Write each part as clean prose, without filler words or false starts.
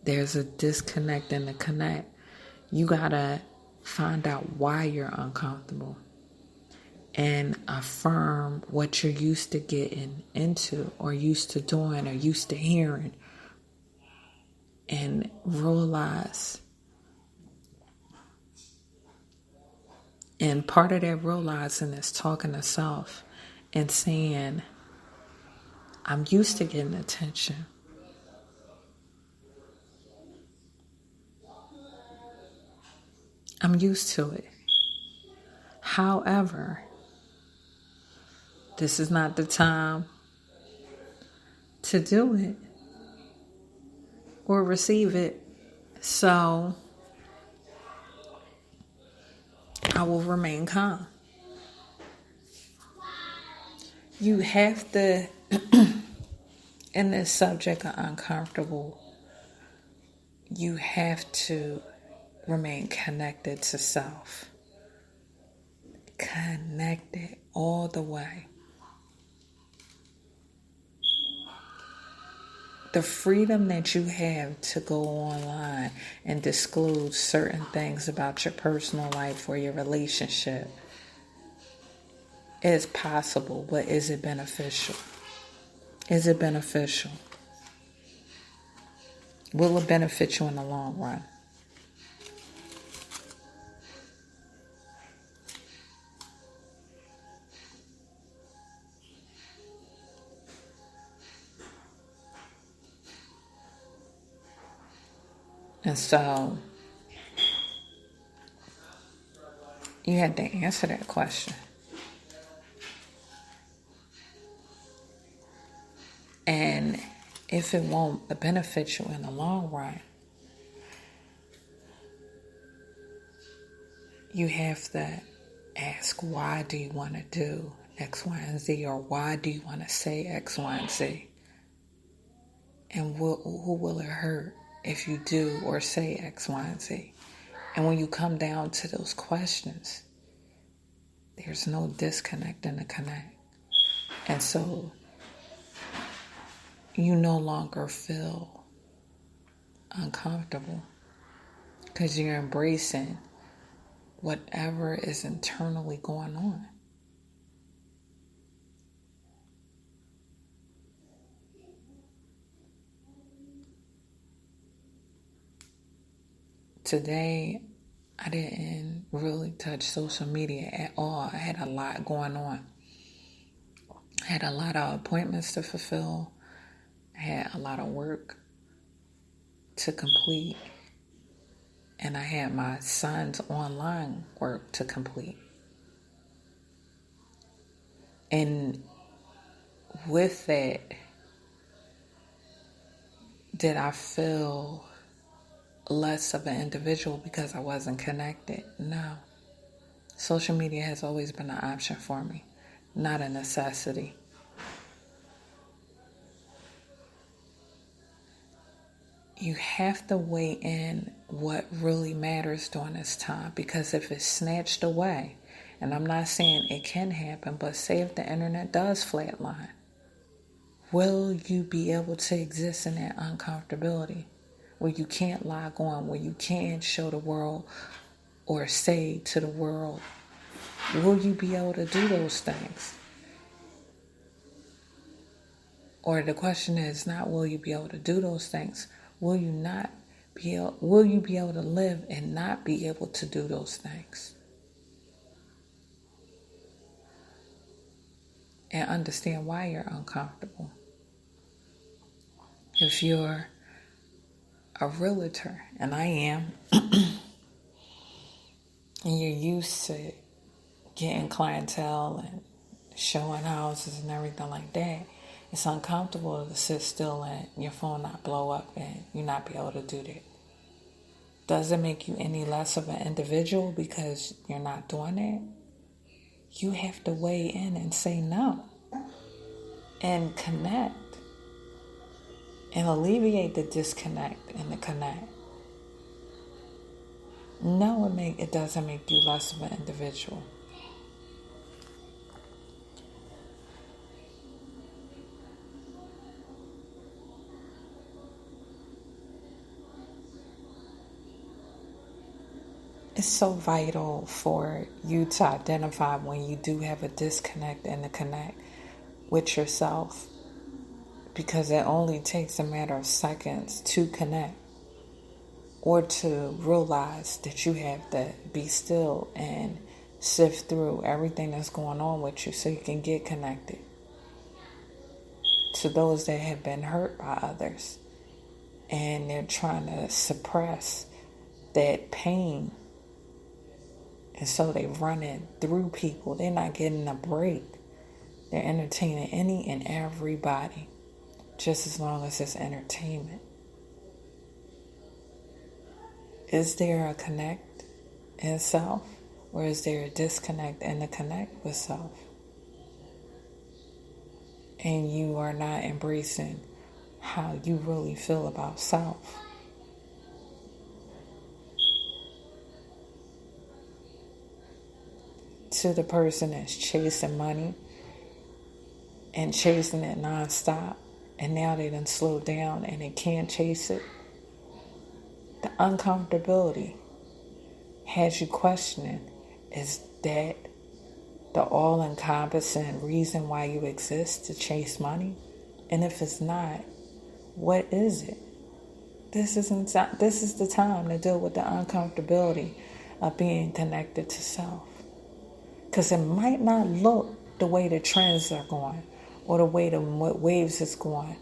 there's a disconnect in the connect. You gotta find out why you're uncomfortable and affirm what you're used to getting into or used to doing or used to hearing, and realize. And part of that realizing is talking to self and saying, I'm used to getting attention. I'm used to it. However, this is not the time to do it or receive it. So I will remain calm. You have to, in this subject of uncomfortable, you have to remain connected to self. Connected all the way. The freedom that you have to go online and disclose certain things about your personal life or your relationship is possible, but is it beneficial? Is it beneficial? Will it benefit you in the long run? And so you had to answer that question. And if it won't benefit you in the long run, you have to ask, why do you want to do X, Y, and Z? Or why do you want to say X, Y, and Z? And who will it hurt if you do or say X, Y, and Z? And when you come down to those questions, there's no disconnect in the connect. And so you no longer feel uncomfortable because you're embracing whatever is internally going on. Today, I didn't really touch social media at all. I had a lot going on. I had a lot of appointments to fulfill. I had a lot of work to complete. And I had my son's online work to complete. And with that, did I feel less of an individual because I wasn't connected? No. Social media has always been an option for me, not a necessity. You have to weigh in what really matters during this time, because if it's snatched away, and I'm not saying it can happen, but say if the internet does flatline, will you be able to exist in that uncomfortability where you can't log on, where you can't show the world or say to the world? Will you be able to do those things? Or the question is not will you be able to do those things? Will you be able to live and not be able to do those things? And understand why you're uncomfortable. If you're a realtor, and I am, and you're used to getting clientele and showing houses and everything like that, it's uncomfortable to sit still and your phone not blow up and you not be able to do that. Does it make you any less of an individual because you're not doing it? You have to weigh in and say no. And connect. And alleviate the disconnect and the connect. No, it doesn't make you less of an individual. It's so vital for you to identify when you do have a disconnect and to connect with yourself, because it only takes a matter of seconds to connect or to realize that you have to be still and sift through everything that's going on with you so you can get connected to those that have been hurt by others, and they're trying to suppress that pain, and so they're running through people. They're not getting a break. They're entertaining any and everybody, just as long as it's entertainment. Is there a connect in self, or is there a disconnect and a connect with self? And you are not embracing how you really feel about self. To the person that's chasing money and chasing it nonstop, and now they done slowed down and they can't chase it, the uncomfortability has you questioning, is that the all-encompassing reason why you exist, to chase money? And if it's not, what is it? This is the time to deal with the uncomfortability of being connected to self. Because it might not look the way the trends are going, or the way the waves is going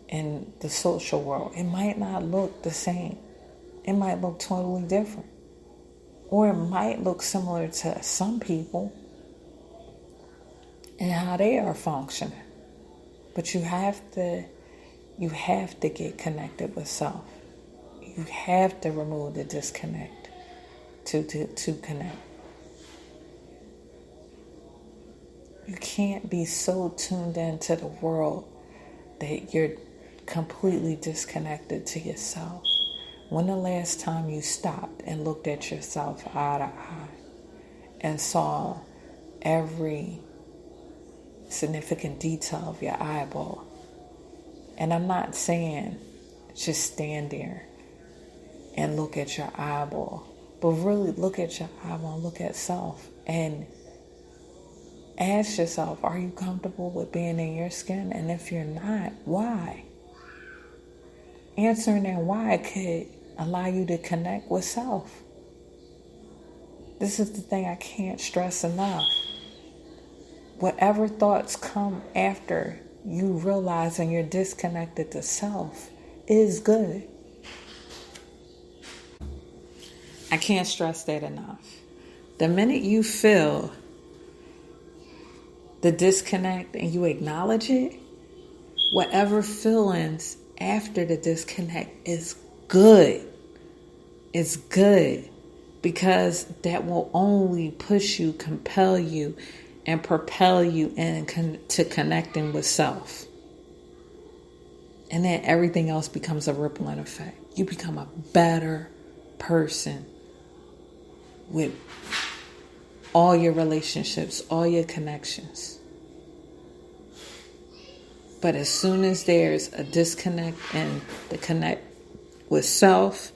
in the social world. It might not look the same. It might look totally different. Or it might look similar to some people and how they are functioning. But you have to get connected with self. You have to remove the disconnect to connect. You can't be so tuned into the world that you're completely disconnected to yourself. When the last time you stopped and looked at yourself eye to eye and saw every significant detail of your eyeball? And I'm not saying just stand there and look at your eyeball, but really look at your eyeball and look at self and ask yourself, are you comfortable with being in your skin? And if you're not, why? Answering that why could allow you to connect with self. This is the thing I can't stress enough. Whatever thoughts come after you realizing you're disconnected to self is good. I can't stress that enough. The minute you feel the disconnect and you acknowledge it, whatever feelings after the disconnect is good. It's good, because that will only push you, compel you, and propel you to connecting with self. And then everything else becomes a rippling effect. You become a better person with all your relationships, all your connections. But as soon as there's a disconnect and the connect with self,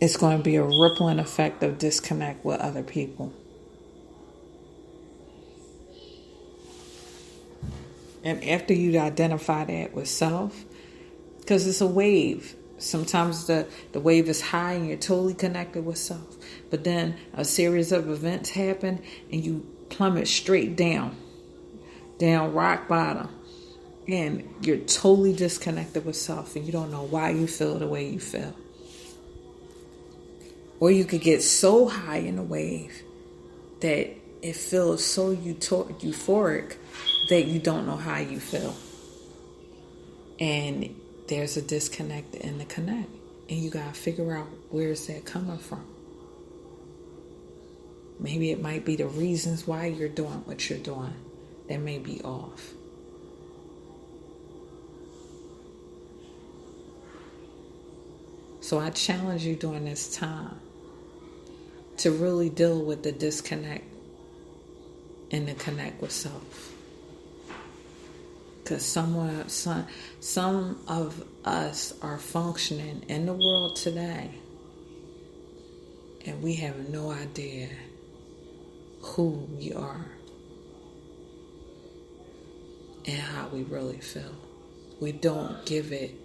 it's going to be a rippling effect of disconnect with other people. And after you identify that with self, because it's a wave. Sometimes the wave is high and you're totally connected with self. But then a series of events happen and you plummet straight down rock bottom. And you're totally disconnected with self and you don't know why you feel the way you feel. Or you could get so high in the wave that it feels so euphoric that you don't know how you feel. And there's a disconnect in the connect. And you got to figure out, where's that coming from? Maybe it might be the reasons why you're doing what you're doing that may be off. So I challenge you during this time to really deal with the disconnect and the connect with self. Because some of us are functioning in the world today and we have no idea who we are and how we really feel. We don't give it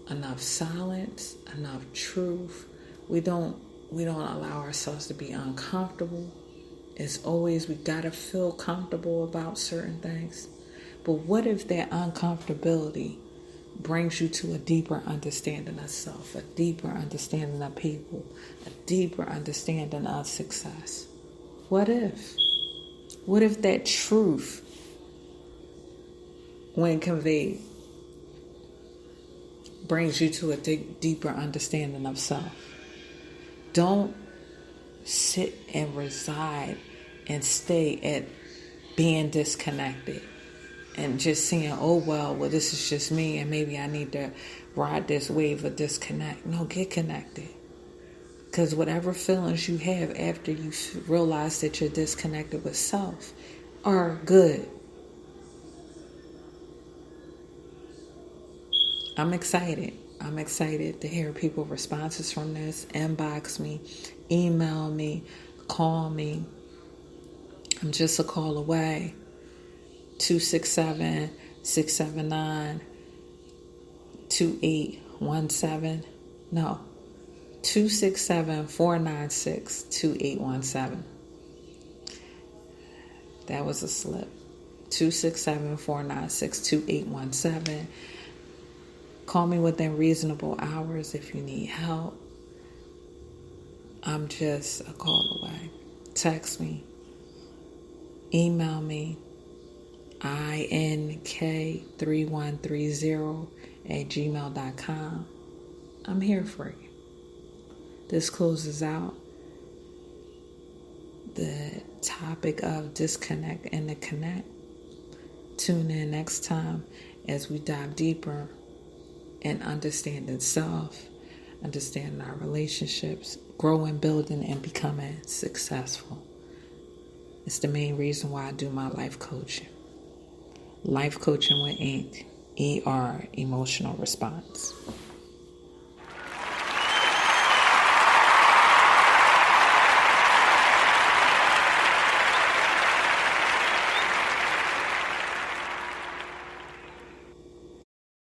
enough silence, enough truth. We don't allow ourselves to be uncomfortable. It's always we gotta feel comfortable about certain things. But what if that uncomfortability brings you to a deeper understanding of self, a deeper understanding of people, a deeper understanding of success? What if? What if that truth, when conveyed, brings you to a deeper understanding of self? Don't sit and reside and stay at being disconnected and just saying, oh, well, this is just me and maybe I need to ride this wave of disconnect. No, get connected. Because whatever feelings you have after you realize that you're disconnected with self are good. I'm excited. I'm excited to hear people's responses from this. Inbox me, email me, call me. I'm just a call away. 267-679-2817. No, 267-496-2817. That was a slip. 267-496-2817. Call me within reasonable hours if you need help. I'm just a call away. Text me. Email me. ink3130@gmail.com. I'm here for you. This closes out the topic of disconnect and the connect. Tune in next time as we dive deeper in understanding self, understanding our relationships, growing, building, and becoming successful. It's the main reason why I do my life coaching. Life coaching with Ink, ER, emotional response.